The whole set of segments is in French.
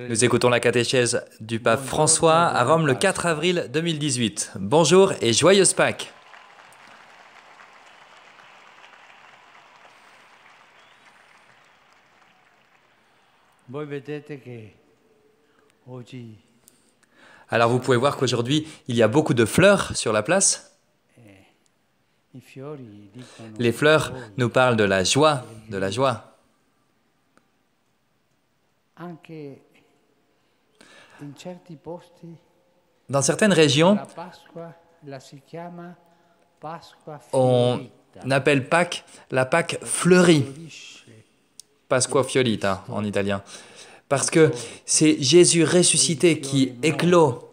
Nous écoutons la catéchèse du pape François à Rome le 4 avril 2018. Bonjour et joyeuse Pâques! Alors vous pouvez voir qu'aujourd'hui, il y a beaucoup de fleurs sur la place. Les fleurs nous parlent de la joie, de la joie. Dans certaines régions, on appelle Pâques la Pâques fleurie, Pasqua fiorita en italien, parce que c'est Jésus ressuscité qui éclot,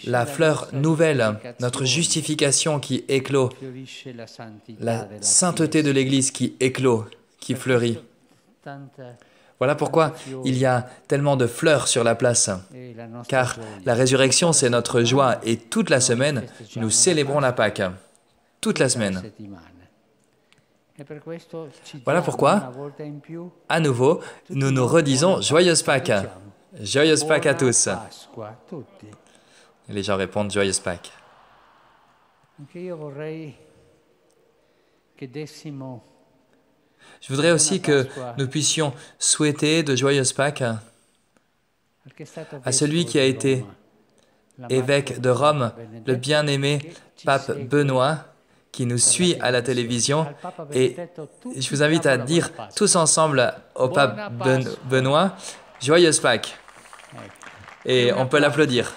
la fleur nouvelle, notre justification qui éclot, la sainteté de l'Église qui éclot, qui fleurit. Voilà pourquoi il y a tellement de fleurs sur la place, car la résurrection, c'est notre joie, et toute la semaine, nous célébrons la Pâque, toute la semaine. Voilà pourquoi, à nouveau, nous nous redisons « Joyeuse Pâques !» Joyeuse Pâques à tous. Et les gens répondent « Joyeuse Pâques !» Je voudrais aussi que nous puissions souhaiter de joyeuses Pâques à celui qui a été évêque de Rome, le bien-aimé pape Benoît, qui nous suit à la télévision. Et je vous invite à dire tous ensemble au pape Benoît, « Joyeuses Pâques !» Et on peut l'applaudir.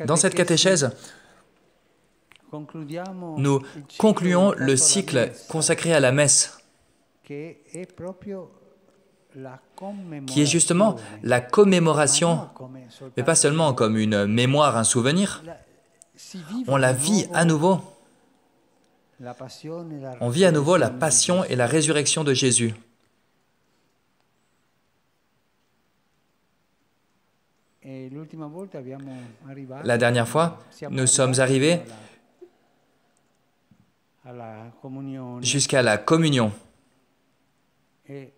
Dans cette catéchèse, nous concluons le cycle consacré à la messe, qui est justement la commémoration, mais pas seulement comme une mémoire, un souvenir. On la vit à nouveau. On vit à nouveau la passion et la résurrection de Jésus. La dernière fois, nous sommes arrivés jusqu'à la communion et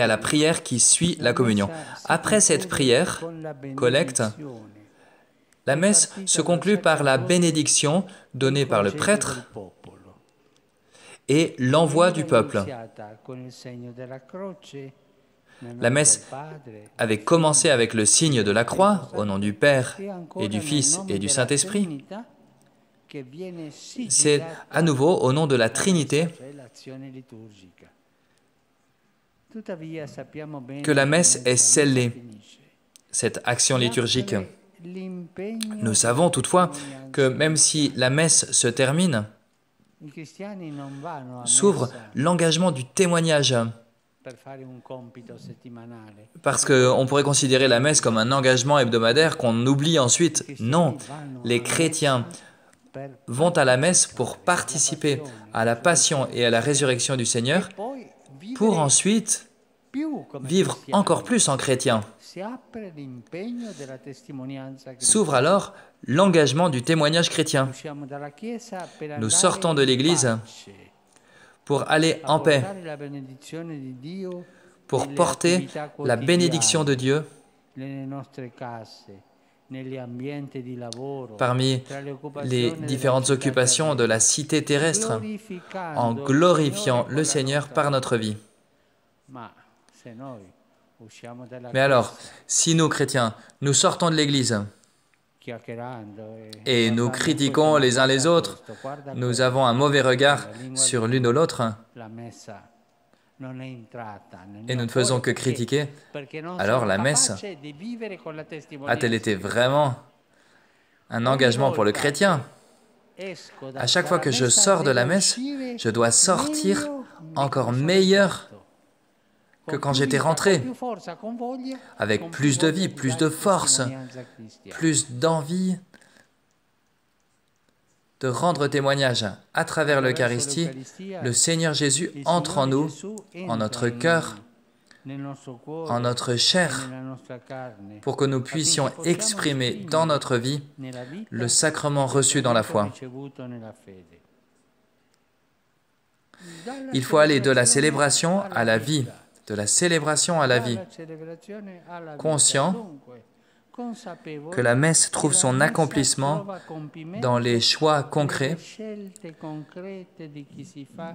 à la prière qui suit la communion. Après cette prière, collecte, la messe se conclut par la bénédiction donnée par le prêtre et l'envoi du peuple. La messe avait commencé avec le signe de la croix, au nom du Père et du Fils et du Saint-Esprit. C'est à nouveau au nom de la Trinité que la messe est scellée, cette action liturgique. Nous savons toutefois que même si la messe se termine, s'ouvre l'engagement du témoignage. Parce qu'on pourrait considérer la messe comme un engagement hebdomadaire qu'on oublie ensuite. Non, les chrétiens vont à la messe pour participer à la passion et à la résurrection du Seigneur, pour ensuite vivre encore plus en chrétien. S'ouvre alors l'engagement du témoignage chrétien. Nous sortons de l'Église pour aller en paix, pour porter la bénédiction de Dieu parmi les différentes occupations de la cité terrestre, en glorifiant le Seigneur par notre vie. Mais alors, si nous, chrétiens, nous sortons de l'Église et nous critiquons les uns les autres, nous avons un mauvais regard sur l'une ou l'autre, et nous ne faisons que critiquer, alors la messe a-t-elle été vraiment un engagement pour le chrétien? À chaque fois que je sors de la messe, je dois sortir encore meilleur que quand j'étais rentré, avec plus de vie, plus de force, plus d'envie de rendre témoignage à travers l'Eucharistie. Le Seigneur Jésus entre en nous, en notre cœur, en notre chair pour que nous puissions exprimer dans notre vie le sacrement reçu dans la foi. Il faut aller de la célébration à la vie, de la célébration à la vie, conscient que la messe trouve son accomplissement dans les choix concrets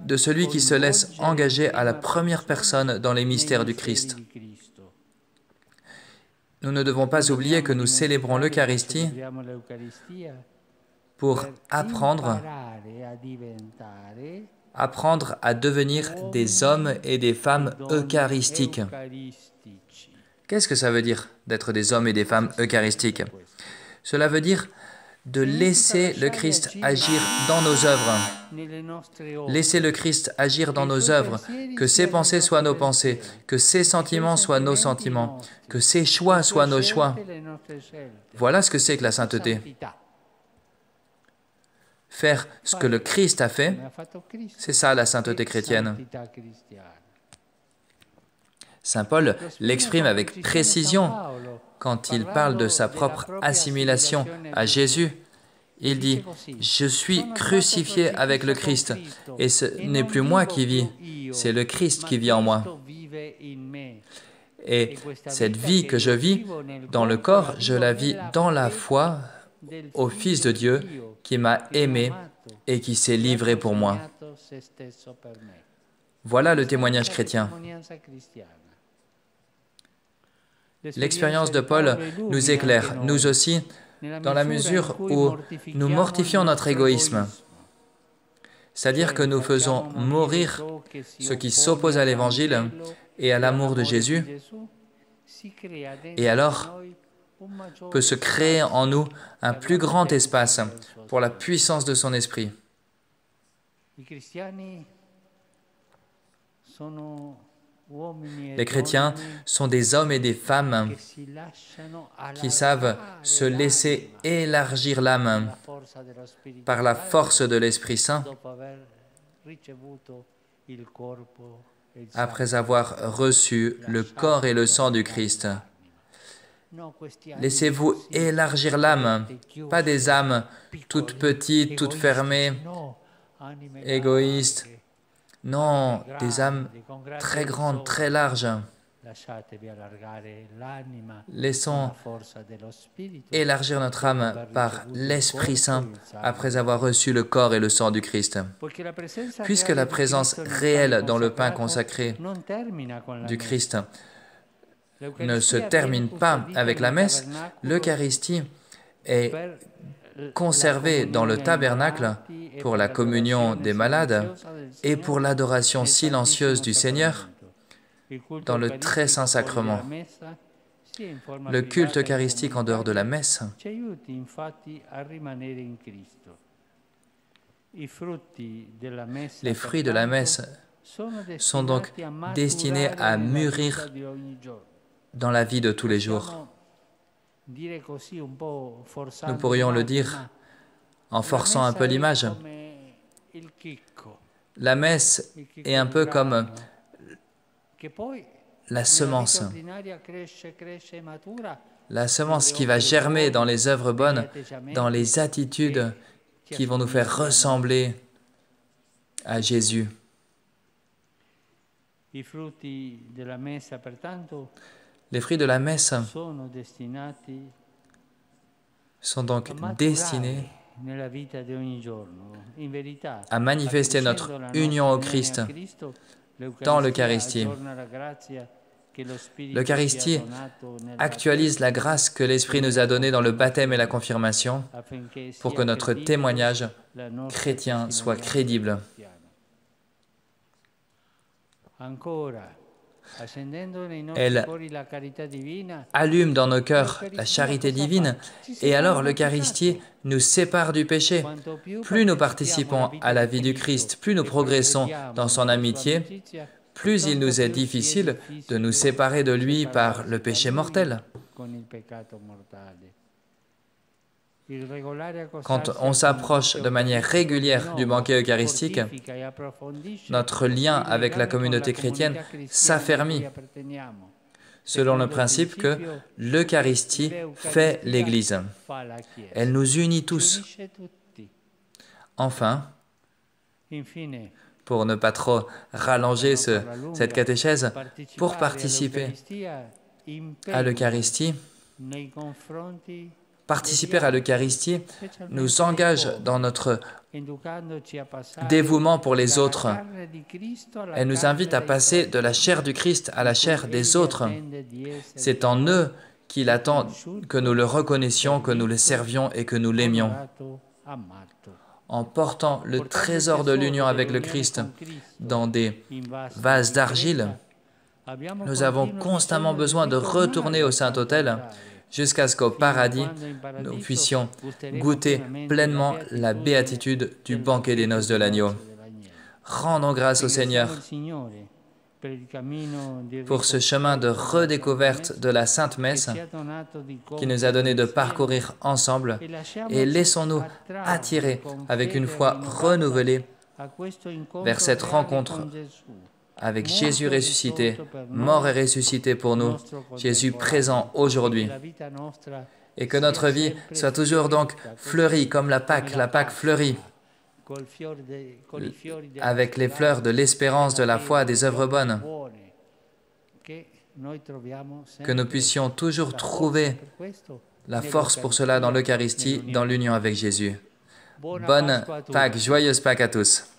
de celui qui se laisse engager à la première personne dans les mystères du Christ. Nous ne devons pas oublier que nous célébrons l'Eucharistie pour apprendre à devenir des hommes et des femmes eucharistiques. Qu'est-ce que ça veut dire d'être des hommes et des femmes eucharistiques? Cela veut dire de laisser le Christ agir dans nos œuvres. Laisser le Christ agir dans nos œuvres, que ses pensées soient nos pensées, que ses sentiments soient nos sentiments, que ses choix soient nos choix. Voilà ce que c'est que la sainteté. Faire ce que le Christ a fait, c'est ça la sainteté chrétienne. Saint Paul l'exprime avec précision quand il parle de sa propre assimilation à Jésus. Il dit « Je suis crucifié avec le Christ, et ce n'est plus moi qui vis, c'est le Christ qui vit en moi. Et cette vie que je vis dans le corps, je la vis dans la foi au Fils de Dieu qui m'a aimé et qui s'est livré pour moi. » Voilà le témoignage chrétien. L'expérience de Paul nous éclaire, nous aussi, dans la mesure où nous mortifions notre égoïsme. C'est-à-dire que nous faisons mourir ce qui s'oppose à l'Évangile et à l'amour de Jésus. Et alors, peut se créer en nous un plus grand espace pour la puissance de son esprit. Les chrétiens sont des hommes et des femmes qui savent se laisser élargir l'âme par la force de l'Esprit Saint après avoir reçu le corps et le sang du Christ. Laissez-vous élargir l'âme, pas des âmes toutes petites, toutes fermées, égoïstes. Non, des âmes très grandes, très larges. Laissons élargir notre âme par l'Esprit Saint après avoir reçu le corps et le sang du Christ. Puisque la présence réelle dans le pain consacré du Christ ne se termine pas avec la messe, l'Eucharistie est conservée dans le tabernacle pour la communion des malades et pour l'adoration silencieuse du Seigneur dans le très saint sacrement. Le culte eucharistique en dehors de la messe les fruits de la messe sont donc destinés à mûrir dans la vie de tous les jours. Nous pourrions le dire en forçant un peu l'image. La messe est un peu comme la semence qui va germer dans les œuvres bonnes, dans les attitudes qui vont nous faire ressembler à Jésus. Les fruits de la messe sont donc destinés à manifester notre union au Christ dans l'Eucharistie. L'Eucharistie actualise la grâce que l'Esprit nous a donnée dans le baptême et la confirmation pour que notre témoignage chrétien soit crédible. Elle allume dans nos cœurs la charité divine et alors l'Eucharistie nous sépare du péché. Plus nous participons à la vie du Christ, plus nous progressons dans son amitié, plus il nous est difficile de nous séparer de lui par le péché mortel. Quand on s'approche de manière régulière du banquet eucharistique, notre lien avec la communauté chrétienne s'affermit selon le principe que l'Eucharistie fait l'Église. Elle nous unit tous. Enfin, pour ne pas trop rallonger cette catéchèse, pour participer à l'Eucharistie, nous engage dans notre dévouement pour les autres. Elle nous invite à passer de la chair du Christ à la chair des autres. C'est en eux qu'il attend que nous le reconnaissions, que nous le servions et que nous l'aimions. En portant le trésor de l'union avec le Christ dans des vases d'argile, nous avons constamment besoin de retourner au Saint-Autel jusqu'à ce qu'au paradis, nous puissions goûter pleinement la béatitude du banquet des noces de l'agneau. Rendons grâce au Seigneur pour ce chemin de redécouverte de la Sainte Messe qui nous a donné de parcourir ensemble, et laissons-nous attirer avec une foi renouvelée vers cette rencontre avec Jésus ressuscité, mort et ressuscité pour nous, Jésus présent aujourd'hui. Et que notre vie soit toujours donc fleurie comme la Pâque fleurie, avec les fleurs de l'espérance, de la foi, des œuvres bonnes. Que nous puissions toujours trouver la force pour cela dans l'Eucharistie, dans l'union avec Jésus. Bonne Pâque, joyeuse Pâque à tous.